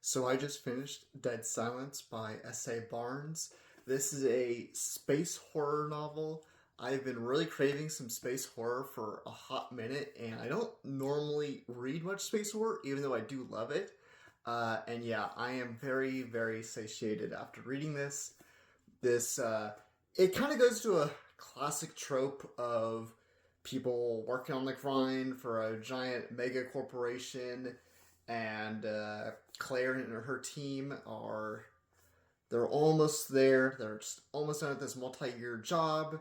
So I just finished Dead Silence by S.A. Barnes. This is a space horror novel. I've been really craving some space horror for a hot minute, and I don't normally read much space horror, even though I do love it. And yeah, I am very, very satiated after reading this. It kind of goes to a classic trope of people working on the grind for a giant mega corporation, and Claire and her team they're almost there. They're just almost done at this multi-year job.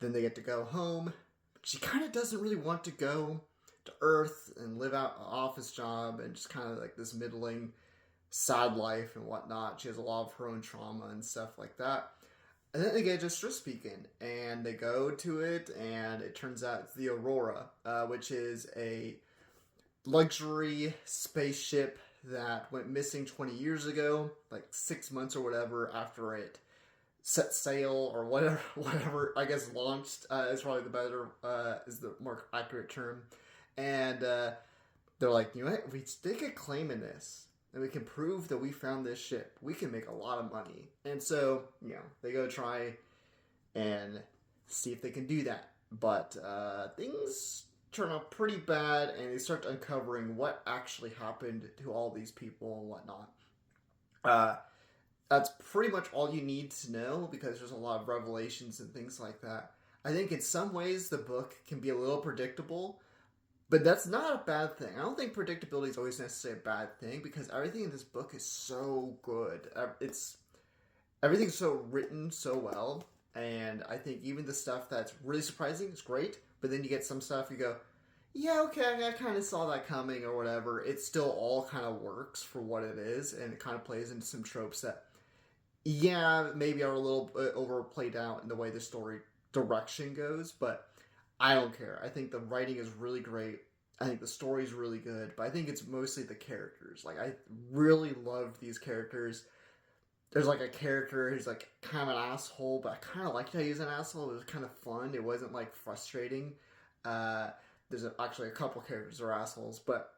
Then they get to go home. But she kind of doesn't really want to go to Earth and live out an office job and just kind of like this middling, sad life and whatnot. She has a lot of her own trauma and stuff like that. And then they get Distress Beacon, and they go to it, and it turns out it's the Aurora, which is a luxury spaceship that went missing 20 years ago, like 6 months or whatever after it set sail or whatever I guess launched is probably the better, is the more accurate term. And they're like, you know what, if we stake a claim in this, and we can prove that we found this ship, we can make a lot of money. And so, they go try and see if they can do that. But things turn out pretty bad, and they start uncovering what actually happened to all these people and whatnot. That's pretty much all you need to know, because there's a lot of revelations and things like that. I think in some ways the book can be a little predictable, but that's not a bad thing. I don't think predictability is always necessarily a bad thing, because everything in this book is so good. Everything's so written so well, and I think even the stuff that's really surprising is great, but then you get some stuff you go, yeah, okay, I kind of saw that coming or whatever. It still all kind of works for what it is, and it kind of plays into some tropes that, yeah, maybe are a little bit overplayed out in the way the story direction goes, but I don't care. I think the writing is really great. I think the story is really good, but I think it's mostly the characters. Like, I really loved these characters. There's like a character who's like kind of an asshole, but I kind of liked how he was an asshole. It was kind of fun. It wasn't like frustrating. There's actually a couple characters who are assholes, but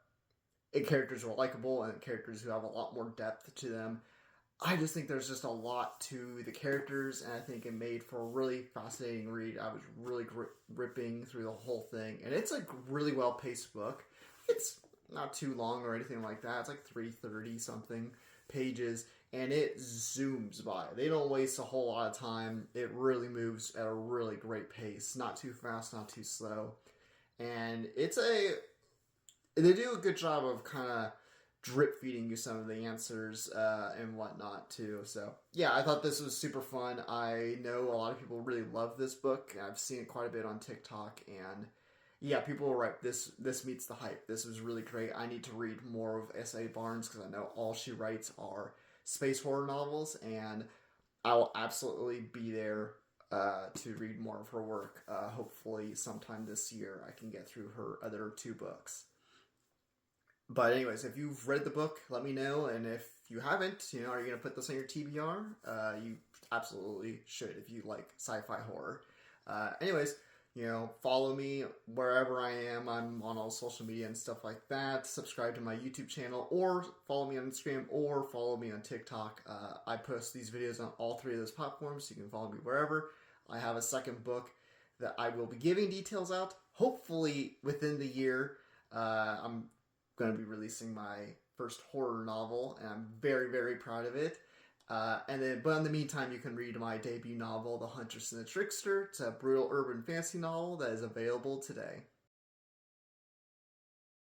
characters who are likable and characters who have a lot more depth to them. I just think there's just a lot to the characters, and I think it made for a really fascinating read. I was really ripping through the whole thing, and it's a really well-paced book. It's not too long or anything like that. It's like 330 something pages, and it zooms by. They don't waste a whole lot of time. It really moves at a really great pace. Not too fast, not too slow. And they do a good job of kind of drip feeding you some of the answers and whatnot too. So yeah, I thought this was super fun. I know a lot of people really love this book. I've seen it quite a bit on TikTok, and yeah, people were right. This meets the hype. This was really great. I need to read more of S.A. Barnes, because I know all she writes are space horror novels, and I will absolutely be there to read more of her work. Hopefully sometime this year I can get through her other 2 books. But anyways, if you've read the book, let me know. And if you haven't, are you going to put this on your TBR? You absolutely should if you like sci-fi horror. Anyways, follow me wherever I am. I'm on all social media and stuff like that. Subscribe to my YouTube channel, or follow me on Instagram, or follow me on TikTok. I post these videos on all 3 of those platforms, so you can follow me wherever. I have a second book that I will be giving details out, hopefully within the year. I'm going to be releasing my first horror novel, and I'm very, very proud of it. But in the meantime, you can read my debut novel, The Huntress and the Trickster. It's a brutal urban fantasy novel that is available today.